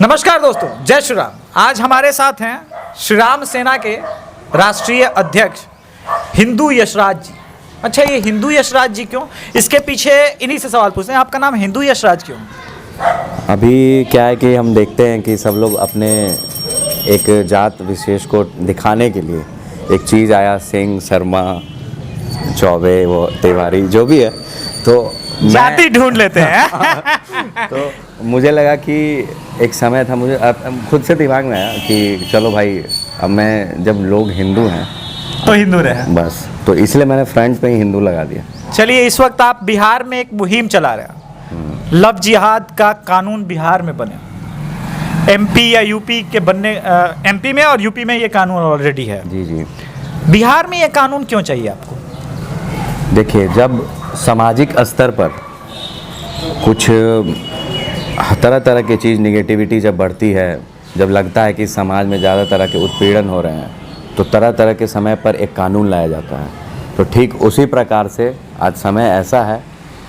नमस्कार दोस्तों, जय श्री राम। आज हमारे साथ हैं श्री राम सेना के राष्ट्रीय अध्यक्ष हिंदू यशराज जी। अच्छा, ये हिंदू यशराज जी क्यों? इसके पीछे इन्हीं से सवाल पूछते हैं, आपका नाम हिंदू यशराज क्यों? अभी क्या है कि हम देखते हैं कि सब लोग अपने एक जात विशेष को दिखाने के लिए एक चीज़ आया, सिंह, शर्मा, चौबे, वो तिवारी जो भी है, तो जाति ढूंढ लेते हैं। तो मुझे लगा कि एक समय था, मुझे खुद से दिमाग में आया कि चलो भाई, अब मैं जब लोग हिंदू हैं तो हिंदू रहे बस, तो इसलिए मैंने फ्रंट पे ही हिंदू लगा दिया। चलिए, इस वक्त आप बिहार में एक मुहिम चला रहे हैं, लव जिहाद का कानून बिहार में बने। एमपी या यूपी के बनने, एमपी में और यूपी में ये कानून ऑलरेडी है। जी जी। बिहार में ये कानून क्यों चाहिए आपको? देखिए, जब सामाजिक स्तर पर कुछ तरह तरह की चीज़, निगेटिविटी जब बढ़ती है, जब लगता है कि समाज में ज़्यादा तरह के उत्पीड़न हो रहे हैं, तो तरह तरह के समय पर एक कानून लाया जाता है। तो ठीक उसी प्रकार से आज समय ऐसा है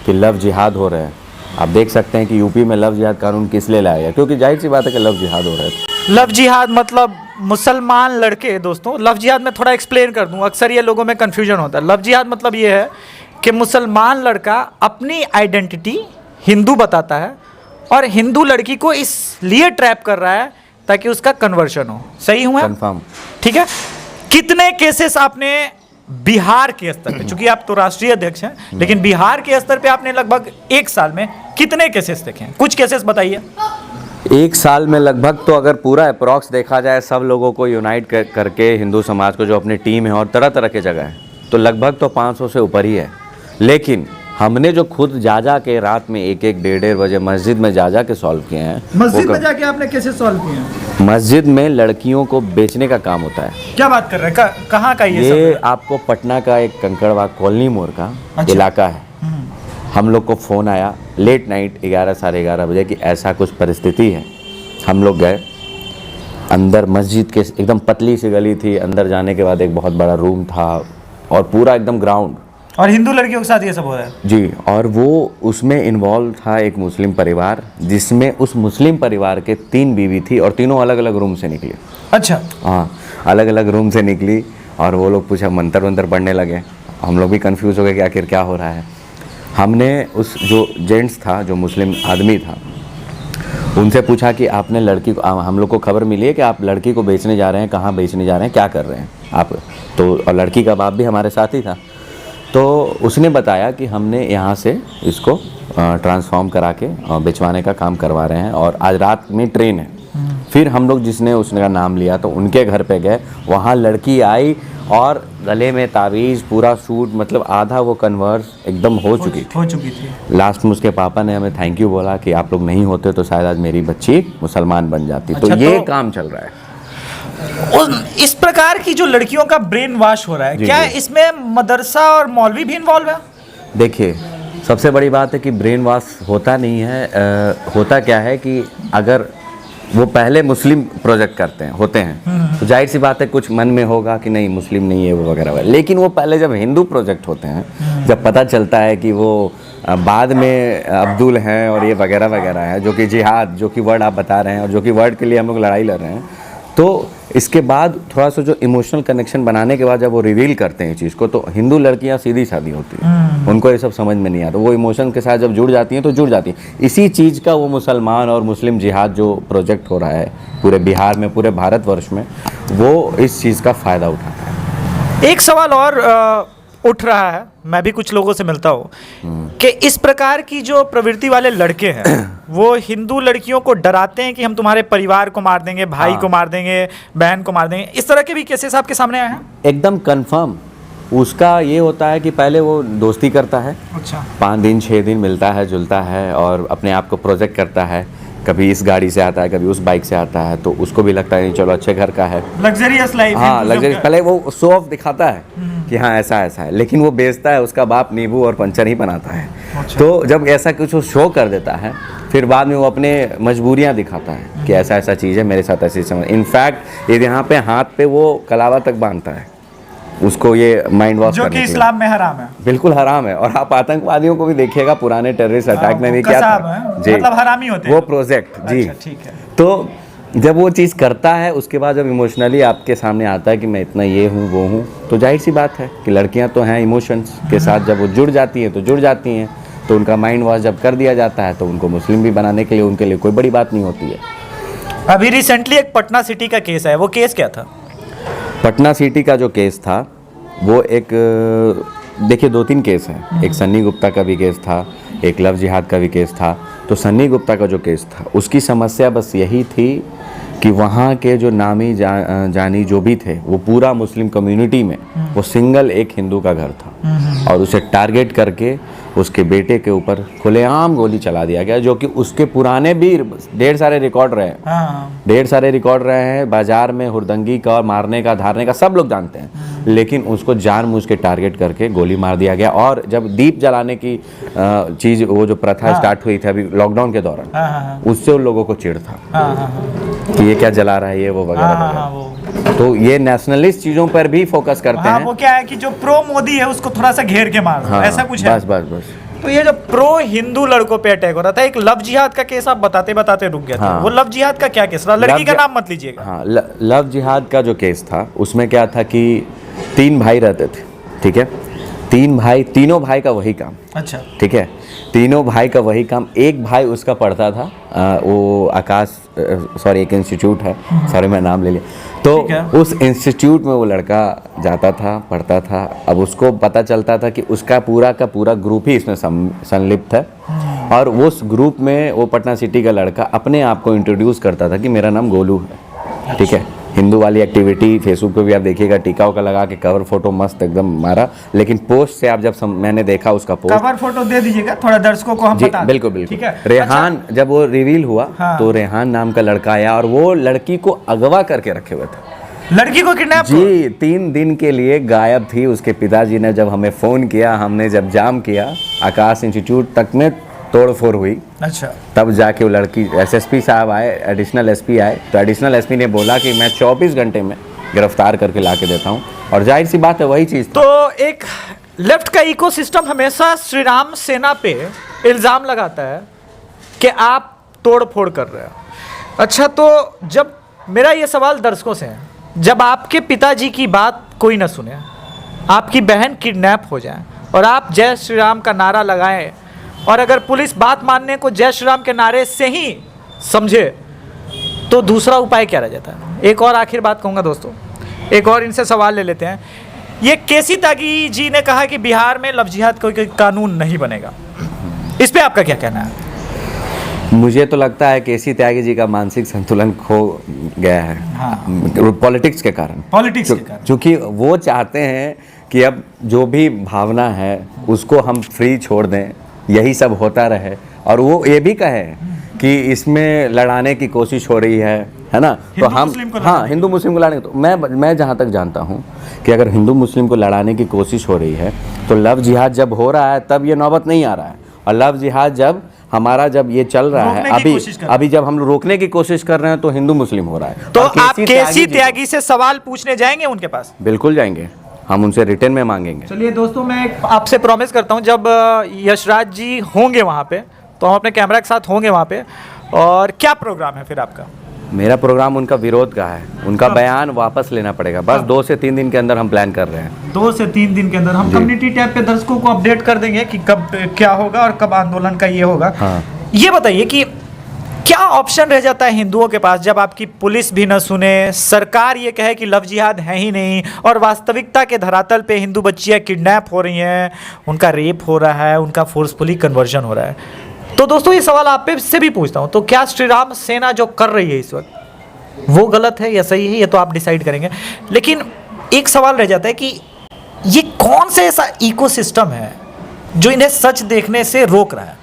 कि लव जिहाद हो रहे हैं। आप देख सकते हैं कि यूपी में लव जिहाद कानून किस लिए लाया गया, क्योंकि जाहिर सी बात है कि लव जिहाद हो रहे थे। लव जिहाद मतलब मुसलमान लड़के, दोस्तों लव जिहाद में थोड़ा एक्सप्लेन कर दूं, अक्सर ये लोगों में कन्फ्यूजन होता है। लव जिहाद मतलब ये है कि मुसलमान लड़का अपनी आइडेंटिटी हिंदू बताता है और हिंदू लड़की को इसलिए ट्रैप कर रहा है ताकि उसका कन्वर्शन हो। सही हुआ? कंफर्म। ठीक है। कितने केसेस आपने बिहार के स्तर पे, चूंकि आप तो राष्ट्रीय अध्यक्ष हैं, लेकिन बिहार के स्तर पे आपने लगभग एक साल में कितने केसेस देखे हैं? कुछ केसेस बताइए। एक साल में लगभग, तो अगर पूरा अप्रॉक्स देखा जाए, सब लोगों को यूनाइट करके हिंदू समाज को, जो अपनी टीम है और तरह तरह के जगह है, तो लगभग तो 500 से ऊपर ही है। लेकिन हमने जो खुद जा के रात में एक डेढ़ बजे मस्जिद में जा के सॉल्व किए हैं। मस्जिद में जाके आपने कैसे सॉल्व किए हैं? मस्जिद में लड़कियों को बेचने का काम होता है। क्या बात कर रहे हैं? कहाँ का ये आपको पटना का एक कंकड़बाग कॉलोनी मोड़ का इलाका है। हम लोग को फ़ोन आया लेट नाइट 11 साढ़े 11 बजे कि ऐसा कुछ परिस्थिति है। हम लोग गए अंदर, मस्जिद के एकदम पतली सी गली थी, अंदर जाने के बाद एक बहुत बड़ा रूम था और पूरा एकदम ग्राउंड, और हिंदू लड़कियों के साथ ये सब हो रहा है जी। और वो उसमें इन्वॉल्व था एक मुस्लिम परिवार, जिसमें उस मुस्लिम परिवार के 3 बीवी थी और तीनों अलग अलग रूम से निकली। अच्छा। हाँ, अलग अलग रूम से निकली और वो लोग पूछा, मंत्र वंत्र पढ़ने लगे। हम लोग भी कंफ्यूज हो गए कि आखिर क्या हो रहा है। हमने उस जो जेंट्स था, जो मुस्लिम आदमी था, उनसे पूछा कि आपने लड़की को, हम लोग को खबर मिली है कि आप लड़की को बेचने जा रहे हैं, कहाँ बेचने जा रहे हैं, क्या कर रहे हैं आप? तो और लड़की का बाप भी हमारे साथ ही था। तो उसने बताया कि हमने यहाँ से इसको ट्रांसफॉर्म करा के बेचवाने का काम करवा रहे हैं और आज रात में ट्रेन है। फिर हम लोग जिसने उसने का नाम लिया तो उनके घर पे गए, वहाँ लड़की आई और गले में तावीज़, पूरा सूट, मतलब आधा वो कन्वर्स एकदम हो चुकी थी। लास्ट में उसके पापा ने हमें थैंक यू बोला कि आप लोग नहीं होते तो शायद आज मेरी बच्ची मुसलमान बन जाती। अच्छा, तो ये काम चल रहा है। इस प्रकार की जो लड़कियों का ब्रेन वॉश हो रहा है, क्या इसमें मदरसा और मौलवी भी इन्वॉल्व है? देखिए, सबसे बड़ी बात है कि ब्रेन वॉश होता नहीं है। होता क्या है कि अगर वो पहले मुस्लिम प्रोजेक्ट करते हैं, होते हैं, तो जाहिर सी बात है कुछ मन में होगा कि नहीं मुस्लिम नहीं है वो वगैरह वगैरह। लेकिन वो पहले जब हिंदू प्रोजेक्ट होते हैं, जब पता चलता है कि वो बाद में अब्दुल हैं और ये वगैरह वगैरह है, जो कि जिहाद, जो कि वर्ड आप बता रहे हैं और जो कि वर्ड के लिए हम लोग लड़ाई लड़ रहे हैं, तो इसके बाद थोड़ा सा जो इमोशनल कनेक्शन बनाने के बाद जब वो रिवील करते हैं इस चीज़ को, तो हिंदू लड़कियां सीधी सादी होती हैं, उनको ये सब समझ में नहीं आता। वो इमोशन के साथ जब जुड़ जाती हैं तो जुड़ जाती हैं। इसी चीज़ का वो मुसलमान और मुस्लिम जिहाद जो प्रोजेक्ट हो रहा है पूरे बिहार में, पूरे भारतवर्ष में, वो इस चीज़ का फ़ायदा उठाता है। एक सवाल और उठ रहा है, मैं भी कुछ लोगों से मिलता हूँ, कि इस प्रकार की जो प्रवृत्ति वाले लड़के हैं वो हिंदू लड़कियों को डराते हैं कि हम तुम्हारे परिवार को मार देंगे, भाई को मार देंगे, बहन को मार देंगे। इस तरह के भी केसेस आपके सामने आए हैं? एकदम कंफर्म। उसका ये होता है कि पहले वो दोस्ती करता है। अच्छा। 5 दिन 6 दिन मिलता है, जुलता है और अपने आप को प्रोजेक्ट करता है। कभी इस गाड़ी से आता है, कभी उस बाइक से आता है, तो उसको भी लगता है नहीं चलो अच्छे घर का है, लग्जरियस लाइफ। हाँ, लग्जरियस। पहले वो शो ऑफ दिखाता है कि हाँ ऐसा ऐसा है, लेकिन वो बेचता है, उसका बाप नींबू और पंचर ही बनाता है। अच्छा। तो जब ऐसा कुछ वो शो कर देता है, फिर बाद में वो अपने मजबूरियां दिखाता है कि ऐसा ऐसा चीज़ है मेरे साथ, ऐसी समझ। इनफैक्ट ये यहाँ पे हाथ पे वो कलावा तक बांधता है उसको ये माइंड वॉश जो करने कि के लिए। इस्लाम में हराम है। बिल्कुल हराम है। और आप आतंकवादियों को भी देखिएगा, पुराने टेररिस्ट अटैक में भी क्या कसाब था है, जी, मतलब हरामी होते वो हैं। प्रोजेक्ट जी। अच्छा, ठीक है। तो जब वो चीज़ करता है, उसके बाद जब इमोशनली आपके सामने आता है कि मैं इतना ये हूँ वो हूँ, तो जाहिर सी बात है कि लड़कियाँ तो हैं, इमोशंस के साथ जब वो जुड़ जाती हैं तो जुड़ जाती हैं। तो उनका माइंड वॉश जब कर दिया जाता है तो उनको मुस्लिम भी बनाने के लिए उनके लिए कोई बड़ी बात नहीं होती है। अभी रिसेंटली एक पटना सिटी का केस है, वो केस क्या था? पटना सिटी का जो केस था वो एक देखिए 2-3 केस हैं। एक सन्नी गुप्ता का भी केस था, एक लव जिहाद का भी केस था। तो सन्नी गुप्ता का जो केस था उसकी समस्या बस यही थी कि वहाँ के जो नामी जानी जो भी थे वो पूरा मुस्लिम कम्युनिटी में वो सिंगल एक हिंदू का घर था और उसे टारगेट करके उसके बेटे के ऊपर खुलेआम गोली चला दिया गया, जो कि उसके पुराने भी ढेर सारे रिकॉर्ड रहे हैं। हाँ। ढेर सारे रिकॉर्ड रहे हैं बाजार में, हुरदंगी का और मारने का, धारने का, सब लोग जानते हैं। लेकिन उसको जानबूझ के टारगेट करके गोली मार दिया गया। और जब दीप जलाने की चीज़, वो जो प्रथा स्टार्ट हुई थी अभी लॉकडाउन के दौरान, हाँ, उससे उन लोगों को चिढ़ था हाँ, कि ये क्या जला रहा है, ये वो वगैरह हाँ, वगैरह। वो तो ये नेशनलिस्ट चीज़ों पर भी फोकस करते हाँ, हैं। वो क्या है कि जो प्रो मोदी है उसको थोड़ा सा घेर के मार दो, हाँ, ऐसा कुछ है। बस बस बस। तो ये जो प्रो हिंदू लड़कों पे अटैक हो रहा था, एक लव जिहाद का केस आप बताते बताते रुक गया था। हाँ। वो लव जिहाद का क्या केस रहा? लड़की का लव नाम मत लीजिएगा। हाँ, लव जिहाद का जो केस था उसमें क्या था कि 3 भाई रहते थे, ठीक है। 3 भाई, तीनों भाई का वही काम, अच्छा, ठीक है। तीनों भाई का वही काम। एक भाई उसका पढ़ता था वो आकाश, सॉरी एक इंस्टीट्यूट है, सॉरी मैं नाम ले लिया। तो ठीक है। उस इंस्टीट्यूट में वो लड़का जाता था, पढ़ता था। अब उसको पता चलता था कि उसका पूरा का पूरा ग्रुप ही इसमें संलिप्त है। और उस ग्रुप में वो पटना सिटी का लड़का अपने आप को इंट्रोड्यूस करता था कि मेरा नाम गोलू है, ठीक है। हिंदू वाली एक्टिविटी फेसबुक पे भी आप देखिएगा, टीका उका लगा के कवर फोटो मस्त एकदम मारा। लेकिन पोस्ट से आप जब मैंने देखा उसका पोस्ट, कवर फोटो दे दीजिएगा थोड़ा दर्शकों को, हम जी बता दें। बिल्कुल बिल्कुल, ठीक है। रेहान जब वो रिवील हुआ हाँ। तो रेहान नाम का लड़का आया और वो लड़की को अगवा करके रखे हुए थे। लड़की को किडनैप? जी, 3 दिन के लिए गायब थी। उसके पिताजी ने जब हमें फ़ोन किया, हमने जब जाम किया, आकाश इंस्टीट्यूट तक में तोड़ फोड़ हुई। अच्छा, तब जाके वो लड़की, एसएसपी साहब आए, एडिशनल एसपी आए, तो एडिशनल एसपी ने बोला कि मैं 24 घंटे में गिरफ्तार करके ला के देता हूँ। और जाहिर सी बात है वही चीज़। तो एक लेफ्ट का इकोसिस्टम हमेशा श्री राम सेना पे इल्ज़ाम लगाता है कि आप तोड़ फोड़ कर रहे हो। अच्छा, तो जब मेरा ये सवाल दर्शकों से है, जब आपके पिताजी की बात कोई ना सुने, आपकी बहन किडनैप हो जाए और आप जय श्री राम का नारा लगाएं, और अगर पुलिस बात मानने को जय श्री राम के नारे से ही समझे, तो दूसरा उपाय क्या रह जाता है? एक और आखिर बात कहूँगा दोस्तों, एक और इनसे सवाल ले लेते हैं। ये केसी त्यागी जी ने कहा कि बिहार में लव जिहाद कोई कानून नहीं बनेगा, इस पे आपका क्या कहना है? मुझे तो लगता है केसी त्यागी जी का मानसिक संतुलन खो गया है, हाँ। पॉलिटिक्स के कारण। पॉलिटिक्स के कारण, क्योंकि वो चाहते हैं कि अब जो भी भावना है उसको हम फ्री छोड़ दें, यही सब होता रहे। और वो ये भी कहे कि इसमें लड़ाने की कोशिश हो रही है ना। तो हम, हाँ, हिंदू मुस्लिम को लड़ाने, तो मैं जहाँ तक जानता हूँ कि अगर हिंदू मुस्लिम को लड़ाने की कोशिश हो रही है तो लव जिहाद जब हो रहा है तब ये नौबत नहीं आ रहा है। और लव जिहाद जब हमारा जब ये चल रहा है, अभी जब हम रोकने की कोशिश कर रहे हैं तो हिंदू मुस्लिम हो रहा है। तो आप केसी त्यागी से सवाल पूछने जाएंगे उनके पास? बिल्कुल जाएंगे, हम उनसे रिटर्न में मांगेंगे। चलिए दोस्तों, मैं आपसे प्रॉमिस करता हूँ जब यशराज जी होंगे वहाँ पे तो हम अपने कैमरा के साथ होंगे वहाँ पे। और क्या प्रोग्राम है फिर आपका? मेरा प्रोग्राम उनका विरोध का है, उनका बयान वापस लेना पड़ेगा। बस 2 से 3 दिन के अंदर हम प्लान कर रहे हैं। 2 से 3 दिन के अंदर हम कम्युनिटी टैब पे दर्शकों को अपडेट कर देंगे कि कब क्या होगा और कब आंदोलन का ये होगा। हाँ। ये बताइए कि क्या ऑप्शन रह जाता है हिंदुओं के पास जब आपकी पुलिस भी न सुने, सरकार ये कहे कि लव जिहाद है ही नहीं, और वास्तविकता के धरातल पे हिंदू बच्चियां किडनैप हो रही हैं, उनका रेप हो रहा है, उनका फोर्सफुली कन्वर्जन हो रहा है। तो दोस्तों ये सवाल आप पे से भी पूछता हूँ, तो क्या श्री राम सेना जो कर रही है इस वक्त वो गलत है या सही है, ये तो आप डिसाइड करेंगे। लेकिन एक सवाल रह जाता है कि ये कौन सा ऐसा इकोसिस्टम है जो इन्हें सच देखने से रोक रहा है?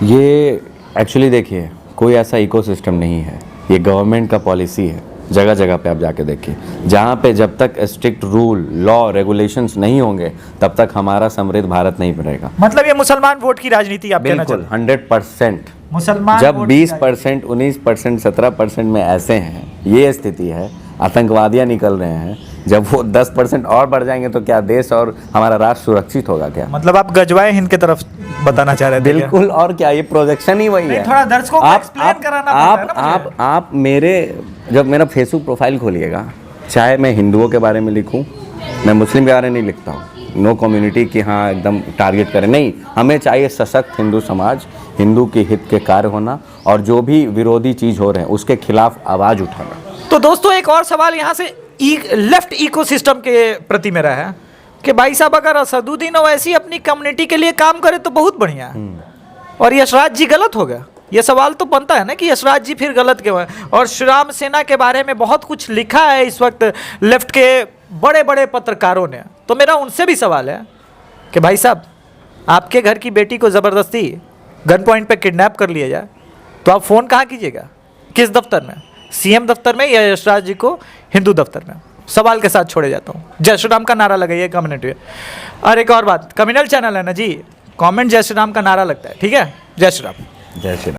ये एक्चुअली देखिए, कोई ऐसा इकोसिस्टम नहीं है, ये गवर्नमेंट का पॉलिसी है। जगह जगह पे आप जाके देखिए, जहाँ पे जब तक स्ट्रिक्ट रूल, लॉ, रेगुलेशंस नहीं होंगे तब तक हमारा समृद्ध भारत नहीं बनेगा। मतलब ये मुसलमान वोट की राजनीति आप कहना चाहते हैं? 100%। मुसलमान जब 20%, 19%, 17% में ऐसे हैं, ये स्थिति है, आतंकवादियाँ निकल रहे हैं, जब वो 10% और बढ़ जाएंगे तो क्या देश और हमारा राष्ट्र सुरक्षित होगा क्या? मतलब आप गजवाए हिंद की तरफ बताना चाह रहे थे क्या? बिल्कुल, और क्या, ये प्रोजेक्शन ही वही नहीं, है। थोड़ा दर्शकों को explain कराना पड़ता है ना मुझे। आप मेरे जब मेरा फेसबुक प्रोफाइल खोलिएगा, चाहे मैं हिंदुओं के बारे में लिखूं, मैं मुस्लिम के बारे में नहीं लिखता हूँ, नो कम्युनिटी की हाँ एकदम टारगेट करें, नहीं, हमें चाहिए सशक्त हिंदू समाज, हिंदू के हित के कार्य होना, और जो भी विरोधी चीज़ हो रहे हैं उसके खिलाफ आवाज़ उठाना। तो दोस्तों एक और सवाल यहाँ से लेफ्ट इकोसिस्टम के प्रति मेरा है कि भाई साहब अगर असदुद्दीन ओवैसी अपनी कम्युनिटी के लिए काम करे तो बहुत बढ़िया है, और यशराज जी गलत हो गया, ये सवाल तो बनता है ना कि यशराज जी फिर गलत क्यों है। और श्री राम सेना के बारे में बहुत कुछ लिखा है इस वक्त लेफ्ट के बड़े बड़े पत्रकारों ने, तो मेरा उनसे भी सवाल है कि भाई साहब आपके घर की बेटी को ज़बरदस्ती गन पॉइंट पे किडनैप कर लिया जाए तो आप फ़ोन कहाँ कीजिएगा, किस दफ्तर में, सीएम दफ्तर में या यशराज जी को हिंदू दफ्तर में? सवाल के साथ छोड़े जाता हूँ। जय श्री राम का नारा लगाइए कम्युनिटी। और एक और बात, कम्युनल चैनल है ना जी, कमेंट जय श्री राम का नारा लगता है, ठीक है? जय श्री राम। जय श्री राम।